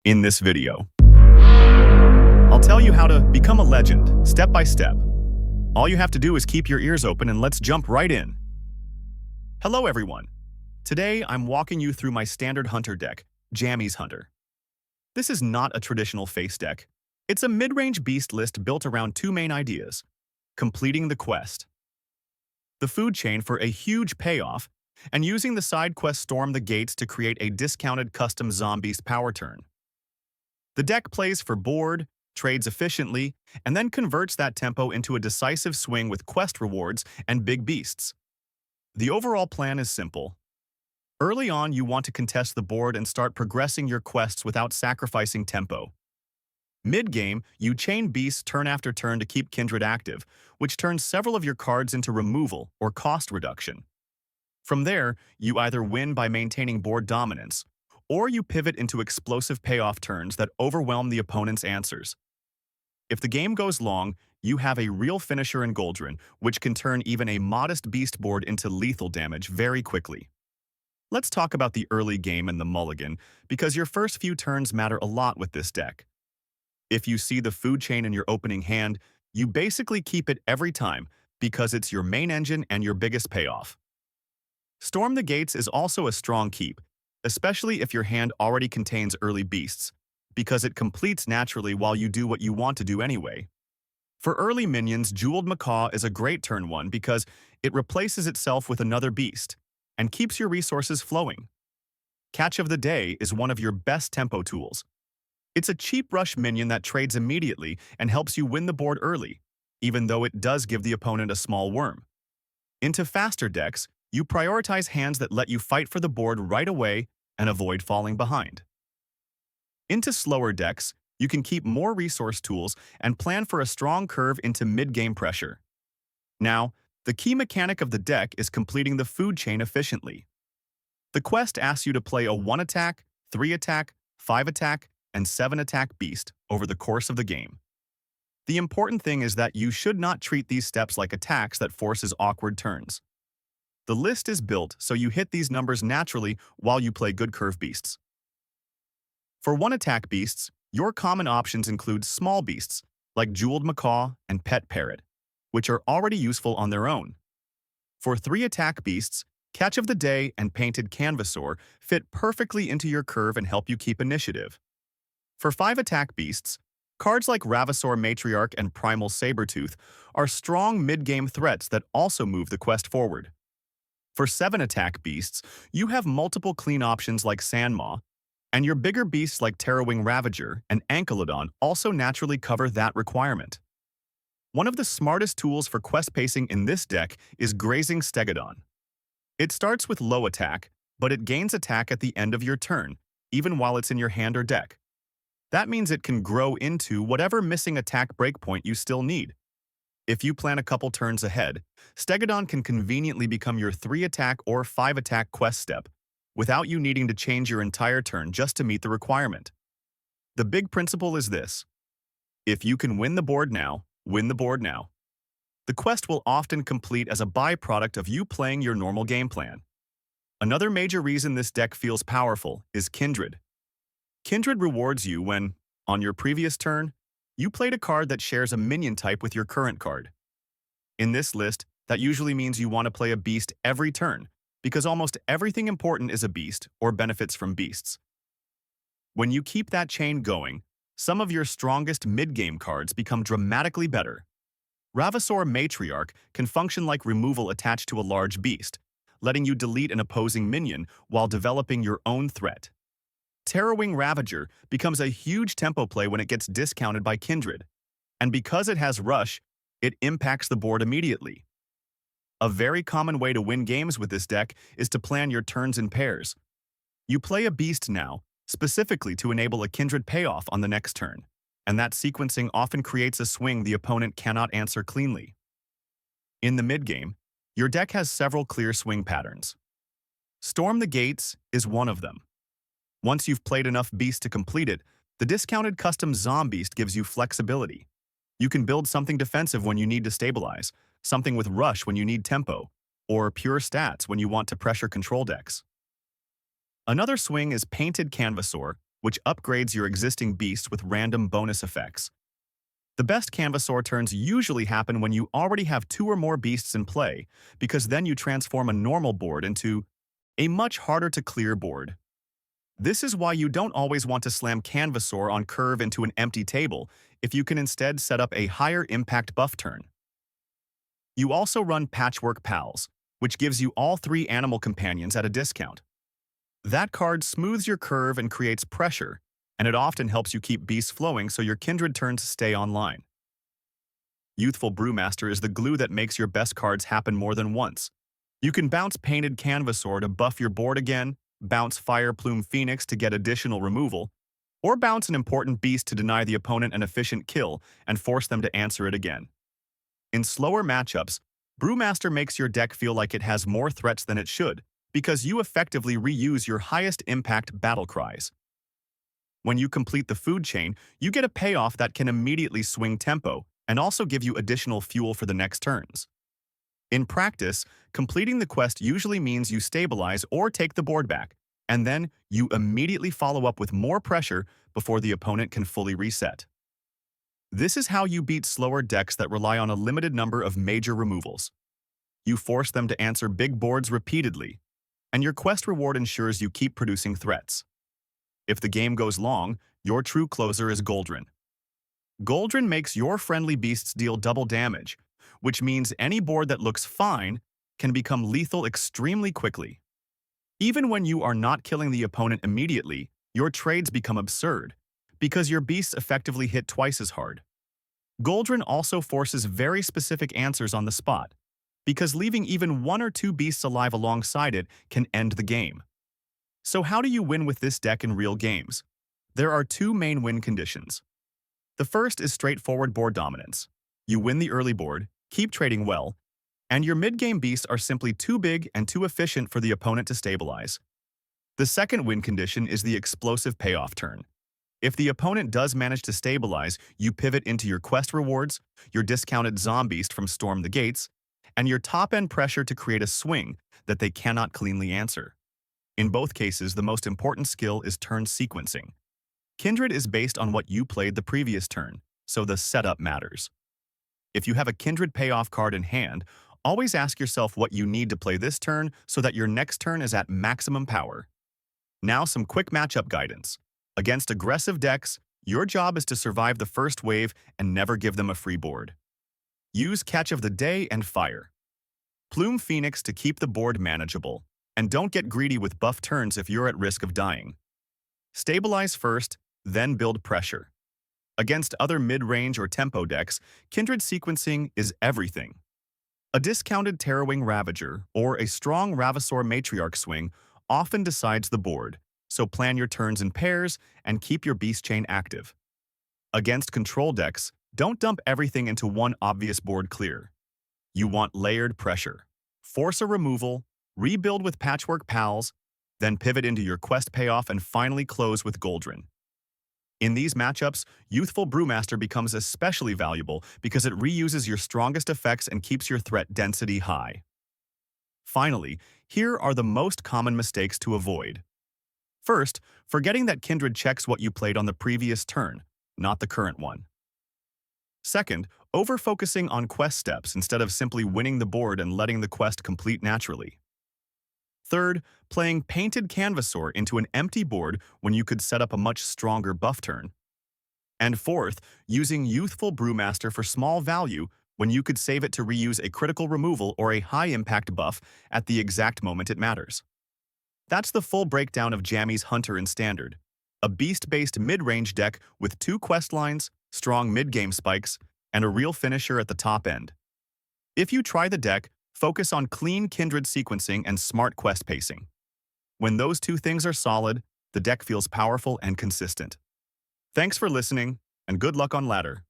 In this video, I'll tell you how to become a legend, step by step. All you have to do is keep your ears open and let's jump right in. Hello everyone. Today I'm walking you through my standard hunter deck, Jammy's Hunter. This is not a traditional face deck. It's a mid-range beast list built around two main ideas: completing the quest, the food chain for a huge payoff, and using the side quest Storm the Gates to create a discounted custom zombies power turn. The deck plays for board, trades efficiently, and then converts that tempo into a decisive swing with quest rewards and big beasts. The overall plan is simple. Early on, you want to contest the board and start progressing your quests without sacrificing tempo. Mid-game, you chain beasts turn after turn to keep Kindred active, which turns several of your cards into removal or cost reduction. From there, you either win by maintaining board dominance, or you pivot into explosive payoff turns that overwhelm the opponent's answers. If the game goes long, you have a real finisher in Goldrinn, which can turn even a modest beast board into lethal damage very quickly. Let's talk about the early game and the Mulligan, because your first few turns matter a lot with this deck. If you see the food chain in your opening hand, you basically keep it every time because it's your main engine and your biggest payoff. Storm the Gates is also a strong keep, especially if your hand already contains early beasts, because it completes naturally while you do what you want to do anyway. For early minions, Jeweled Macaw is a great turn one because it replaces itself with another beast and keeps your resources flowing. Catch of the Day is one of your best tempo tools. It's a cheap rush minion that trades immediately and helps you win the board early, even though it does give the opponent a small worm. Into faster decks, you prioritize hands that let you fight for the board right away and avoid falling behind. Into slower decks, you can keep more resource tools and plan for a strong curve into mid-game pressure. Now, the key mechanic of the deck is completing the food chain efficiently. The quest asks you to play a 1-attack, 3-attack, 5-attack, and 7-attack beast over the course of the game. The important thing is that you should not treat these steps like attacks that forces awkward turns. The list is built so you hit these numbers naturally while you play good curve beasts. For 1-attack beasts, your common options include small beasts like Jeweled Macaw and Pet Parrot, which are already useful on their own. For 3-attack beasts, Catch of the Day and Painted Canvasor fit perfectly into your curve and help you keep initiative. For 5-attack beasts, cards like Ravasaur Matriarch and Primal Sabertooth are strong mid-game threats that also move the quest forward. For 7-attack beasts, you have multiple clean options like Sandmaw, and your bigger beasts like Terrawing Ravager and Ankylodon also naturally cover that requirement. One of the smartest tools for quest pacing in this deck is Grazing Stegodon. It starts with low attack, but it gains attack at the end of your turn, even while it's in your hand or deck. That means it can grow into whatever missing attack breakpoint you still need. If you plan a couple turns ahead, Stegodon can conveniently become your 3-attack or 5-attack quest step, without you needing to change your entire turn just to meet the requirement. The big principle is this: if you can win the board now, win the board now. The quest will often complete as a byproduct of you playing your normal game plan. Another major reason this deck feels powerful is Kindred. Kindred rewards you when, on your previous turn, you played a card that shares a minion type with your current card. In this list, that usually means you want to play a beast every turn, because almost everything important is a beast or benefits from beasts. When you keep that chain going, some of your strongest mid-game cards become dramatically better. Ravasaur Matriarch can function like removal attached to a large beast, letting you delete an opposing minion while developing your own threat. Terrawing Ravager becomes a huge tempo play when it gets discounted by Kindred, and because it has rush, it impacts the board immediately. A very common way to win games with this deck is to plan your turns in pairs. You play a beast now, specifically to enable a Kindred payoff on the next turn, and that sequencing often creates a swing the opponent cannot answer cleanly. In the mid-game, your deck has several clear swing patterns. Storm the Gates is one of them. Once you've played enough beasts to complete it, the discounted custom Zombeast gives you flexibility. You can build something defensive when you need to stabilize, something with rush when you need tempo, or pure stats when you want to pressure control decks. Another swing is Painted Canvasor, which upgrades your existing beasts with random bonus effects. The best Canvasaur turns usually happen when you already have 2 or more beasts in play, because then you transform a normal board into a much harder to clear board. This is why you don't always want to slam Canvasaur on curve into an empty table if you can instead set up a higher impact buff turn. You also run Patchwork Pals, which gives you all 3 animal companions at a discount. That card smooths your curve and creates pressure, and it often helps you keep beasts flowing so your Kindred turns stay online. Youthful Brewmaster is the glue that makes your best cards happen more than once. You can bounce Painted Canvasaur to buff your board again, bounce Fire Plume Phoenix to get additional removal, or bounce an important beast to deny the opponent an efficient kill and force them to answer it again. In slower matchups, Brewmaster makes your deck feel like it has more threats than it should, because you effectively reuse your highest impact battle cries. When you complete the food chain, you get a payoff that can immediately swing tempo and also give you additional fuel for the next turns. In practice, completing the quest usually means you stabilize or take the board back, and then you immediately follow up with more pressure before the opponent can fully reset. This is how you beat slower decks that rely on a limited number of major removals. You force them to answer big boards repeatedly, and your quest reward ensures you keep producing threats. If the game goes long, your true closer is Goldrinn. Goldrinn makes your friendly beasts deal double damage, which means any board that looks fine can become lethal extremely quickly. Even when you are not killing the opponent immediately, your trades become absurd, because your beasts effectively hit twice as hard. Goldrinn also forces very specific answers on the spot, because leaving even 1 or 2 beasts alive alongside it can end the game. So how do you win with this deck in real games? There are 2 main win conditions. The first is straightforward board dominance. You win the early board, keep trading well, and your mid-game beasts are simply too big and too efficient for the opponent to stabilize. The second win condition is the explosive payoff turn. If the opponent does manage to stabilize, you pivot into your quest rewards, your discounted zombies from Storm the Gates, and your top-end pressure to create a swing that they cannot cleanly answer. In both cases, the most important skill is turn sequencing. Kindred is based on what you played the previous turn, so the setup matters. If you have a Kindred payoff card in hand, always ask yourself what you need to play this turn so that your next turn is at maximum power. Now some quick matchup guidance. Against aggressive decks, your job is to survive the first wave and never give them a free board. Use Catch of the Day and Fire. Plume Phoenix to keep the board manageable, and don't get greedy with buff turns if you're at risk of dying. Stabilize first, then build pressure. Against other mid-range or tempo decks, Kindred sequencing is everything. A discounted Terrawing Ravager or a strong Ravasaur Matriarch swing often decides the board, so plan your turns in pairs and keep your beast chain active. Against control decks, don't dump everything into one obvious board clear. You want layered pressure. Force a removal, rebuild with Patchwork Pals, then pivot into your quest payoff and finally close with Goldrinn. In these matchups, Youthful Brewmaster becomes especially valuable because it reuses your strongest effects and keeps your threat density high. Finally, here are the most common mistakes to avoid. First, forgetting that Kindred checks what you played on the previous turn, not the current one. Second, over-focusing on quest steps instead of simply winning the board and letting the quest complete naturally. Third, playing Painted Canvasaur into an empty board when you could set up a much stronger buff turn. And fourth, using Youthful Brewmaster for small value when you could save it to reuse a critical removal or a high-impact buff at the exact moment it matters. That's the full breakdown of Jammy's Hunter in Standard, a beast-based mid-range deck with 2 quest lines, strong mid-game spikes, and a real finisher at the top end. If you try the deck, focus on clean Kindred sequencing and smart quest pacing. When those 2 things are solid, the deck feels powerful and consistent. Thanks for listening, and good luck on ladder.